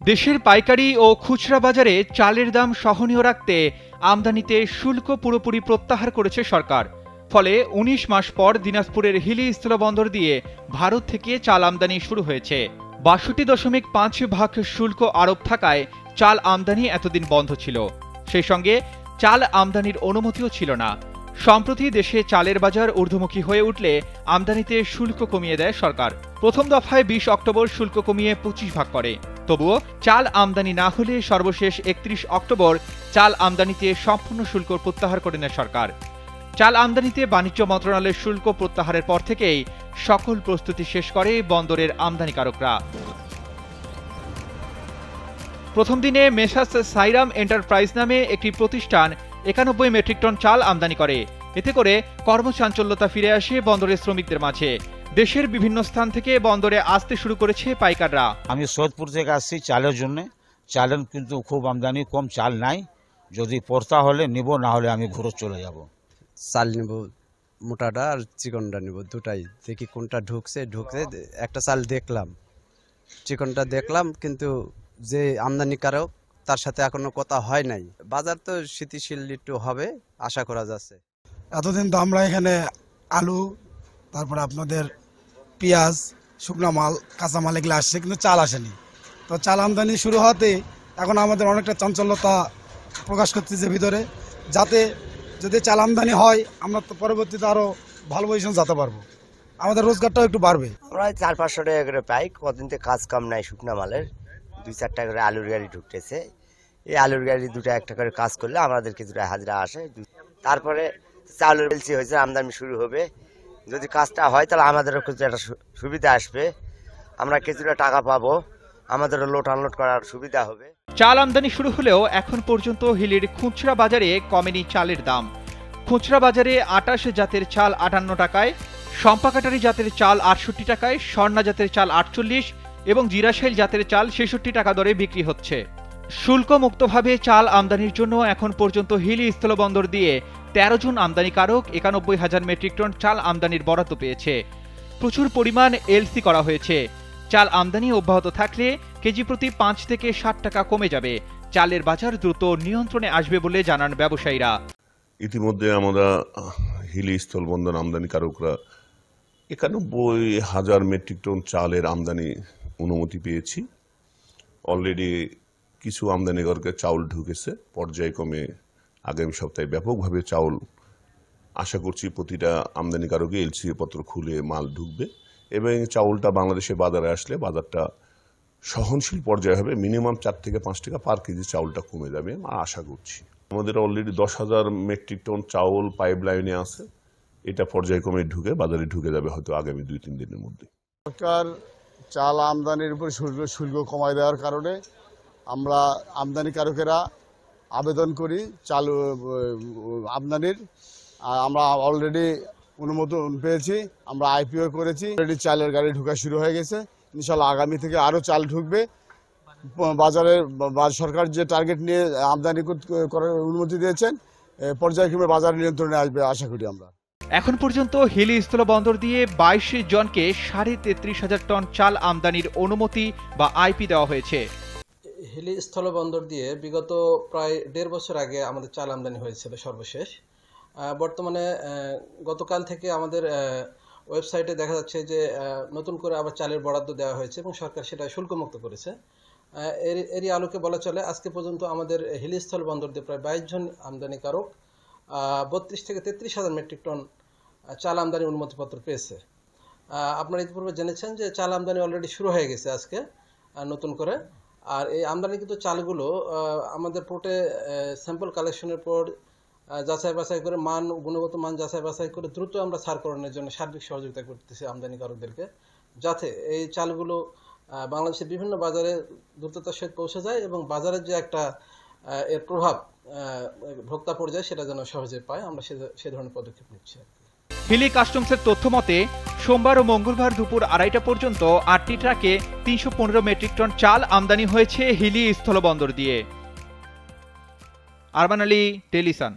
দেশের পাইকারি ও খুচরা বাজারে চালের দাম সহনীয় রাখতে আমদানিতে শুল্ক পুরোপুরি প্রত্যাহার করেছে সরকার। ফলে ১৯ মাস পর দিনাজপুরের হিলি স্থলবন্দর দিয়ে ভারত থেকে চাল আমদানি শুরু হয়েছে। ৬২.৫ শুল্ক আরোপ থাকায় চাল আমদানি এতদিন বন্ধ ছিল। সেই সঙ্গে চাল আমদানির অনুমতিও ছিল না। সম্প্রতি দেশে চালের বাজার ঊর্ধ্বমুখী হয়ে উঠলে আমদানিতে শুল্ক কমিয়ে দেয় সরকার। প্রথম দফায় ২০ অক্টোবর শুল্ক কমিয়ে ২৫ করে। তবুও চাল আমদানি না হলে সর্বশেষ ৩১ অক্টোবর চাল আমদানিতে সম্পূর্ণ শুল্ক প্রত্যাহার করে নেয় সরকার। চাল আমদানিতে বাণিজ্য মন্ত্রণালয়ের শুল্ক প্রত্যাহারের পর থেকেই সকল প্রস্তুতি শেষ করে বন্দরের আমদানিকারকরা। প্রথম দিনে মেসার্স সাইরাম এন্টারপ্রাইজ নামে একটি প্রতিষ্ঠান ৯১ মেট্রিক টন চাল আমদানি করে। এতে করে কর্মচাঞ্চল্যতা ফিরে আসে বন্দরের শ্রমিকদের মাঝে। দেশের বিভিন্ন স্থান থেকে বন্দরে আসতে শুরু করেছে পাইকাররা। আমি সৈয়দপুর থেকে আসছি চালের জন্য। চালের কিন্তু খুব আমদানি, কম চাল নাই। যদি পড়তা হলে নিব, না হলে আমি ঘুরে চলে যাব। চাল নিব, মোটাটা আর চিকনটা নিব, দুটাই দেখি কোনটা ঢুকছে। একটা চাল দেখলাম, চিকনটা দেখলাম, কিন্তু যে আমদানিকারক তার সাথে এখনো কথা হয় নাই। বাজার তো স্থিতিশীল একটু হবে আশা করা যাচ্ছে। এতদিন তো আমরা এখানে আলু, তারপরে আপনাদের পেঁয়াজ, শুকনা মাল, কাঁচা মাল এগুলো আসছে, কিন্তু চাল আসেনি। তো চাল আমদানি শুরু হওয়াতে এখন আমাদের অনেকটা চাঞ্চল্যতা প্রকাশ করতেছে ভিতরে, যাতে যদি চাল আমদানি হয় আমরা তো পরবর্তীতে আরও ভালো পজিশন যেতে পারবো, আমাদের রোজগারটাও একটু বাড়বে। আমরা ৪-৫০০ টাকা করে পাই। কদিন থেকে কাজ কাম নাই, শুকনা মালের ২-৪ টাকা করে আলুর গাড়ি ঢুকতেছে। এই আলুর গাড়ি দুটো একটা করে কাজ করলে আমাদের কিছুটা হাজিরা আসে। তারপরে চালের বেলসি হয়েছে, আমদানি শুরু হবে। যদি কাজটা হয় তাহলে আমাদেরও কিছু একটা সুবিধা আসবে, আমরা কিছুটা টাকা পাবো, আমাদেরও লোড আনলোড করার সুবিধা হবে। চাল আমদানি শুরু হলেও এখন পর্যন্ত হিলির খুচরা বাজারে কমেনি চালের দাম। খুচরা বাজারে ২৮ জাতের চাল ৫৮ টাকায়, সম্পাকাটারি জাতের চাল ৬৮ টাকায়, স্বর্ণা জাতের চাল ৪৮ এবং জিরাশাইল জাতের চাল ৬৬ টাকা দরে বিক্রি হচ্ছে। শুল্ক মুক্তভাবে চাল আমদানির জন্য এখন পর্যন্ত হিলি স্থলবন্দর দিয়ে ১৩ জন আমদানিকারক ৯১,০০০ মেট্রিক টন চাল আমদানির বরাদ্দ পেয়েছে। প্রচুর পরিমাণ এলসি করা হয়েছে। চাল আমদানি অব্যাহত থাকলে কেজি প্রতি ৫ থেকে ৬০ টাকা কমে যাবে। চালের বাজার দ্রুত নিয়ন্ত্রণে আসবে বলে জানান ব্যবসায়ীরা। ইতিমধ্যে আমরা হিলি স্থলবন্দর আমদানিকারকরা ৯১,০০০ মেট্রিক টন চালের আমদানি অনুমতি পেয়েছি। অলরেডি কিছু আমদানিকারকের চাউল ঢুকেছে, পর্যায়ক্রমে আগামী সপ্তাহে ব্যাপকভাবে চাউল আশা করছি প্রতিটা আমদানিকারকে এলসি পত্র খুলে মাল ঢুকবে এবং চাউলটা বাংলাদেশের বাজারে আসলে বাজারটা সহনশীল পর্যায়ে হবে। মিনিমাম ৪ থেকে ৫ টাকা পার কেজি চাউলটা কমে যাবে আশা করছি। আমাদের অলরেডি ১০,০০০ মেট্রিক টন চাউল পাইপ লাইনে আছে, এটা পর্যায়ক্রমে বাজারে ঢুকে যাবে হয়তো আগামী ২-৩ দিনের মধ্যে। সরকার চাল আমদানির উপর শুল্ক কমায় দেওয়ার কারণে আমরা আমদানিকারকেরা আবেদন করি চাল আমদানির। আমরা অলরেডি অনুমোদন পেয়েছি, আমরা আইপিও করেছি, অলরেডি চালের গাড়ি ঢোকা শুরু হয়ে গেছে। ইনশাল্লাহ আগামী থেকে আরও চাল ঢুকবে। বাজারের সরকার যে টার্গেট নিয়ে আমদানি করার অনুমতি দিয়েছেন, পর্যায়ক্রমে বাজার নিয়ন্ত্রণে আসবে আশা করি আমরা। এখন পর্যন্ত হিলি স্থলবন্দর দিয়ে ২২ জনকে ৩৩,৫০০ টন চাল আমদানির অনুমতি বা আইপি দেওয়া হয়েছে। হিলি স্থলবন্দর দিয়ে বিগত প্রায় ১.৫ বছর আগে আমাদের চাল আমদানি হয়েছিল সর্বশেষ। বর্তমানে গতকাল থেকে আমাদের ওয়েবসাইটে দেখা যাচ্ছে যে নতুন করে আবার চালের বরাদ্দ দেওয়া হয়েছে এবং সরকার সেটা শুল্কমুক্ত করেছে। এরই আলোকে বলা চলে আজকে পর্যন্ত আমাদের হিলি স্থলবন্দর দিয়ে প্রায় ২২ জন আমদানিকারক ৩২ থেকে ৩৩,০০০ মেট্রিক টন চাল আমদানি অনুমতিপত্র পেয়েছে। আপনারা ইতিপূর্বে জেনেছেন যে চাল আমদানি অলরেডি শুরু হয়ে গেছে আজকে নতুন করে। আর এই আমদানিকৃত চালগুলো আমাদের পোর্টে স্যাম্পল কালেকশনের পর যাচাই বাছাই করে গুণগত মান যাচাই বাছাই করে দ্রুত আমরা ছাড়করণের জন্য সার্বিক সহযোগিতা করতেছি আমদানিকারকদেরকে, যাতে এই চালগুলো বাংলাদেশের বিভিন্ন বাজারে দ্রুততার সহিত পৌঁছে যায় এবং বাজারের যে একটা এর প্রভাব ভোক্তা পর্যায়ে সেটা যেন সহজে পায়। আমরা সে ধরনের পদক্ষেপ নিচ্ছি। হিলি কাস্টমসের তথ্য মতে সোমবার ও মঙ্গলবার দুপুর ২:৩০ পর্যন্ত ৮টি ট্রাকে ৩১৫ মেট্রিক টন চাল আমদানি হয়েছে হিলি স্থলবন্দর দিয়ে। আরমান আলী, টেলিসান।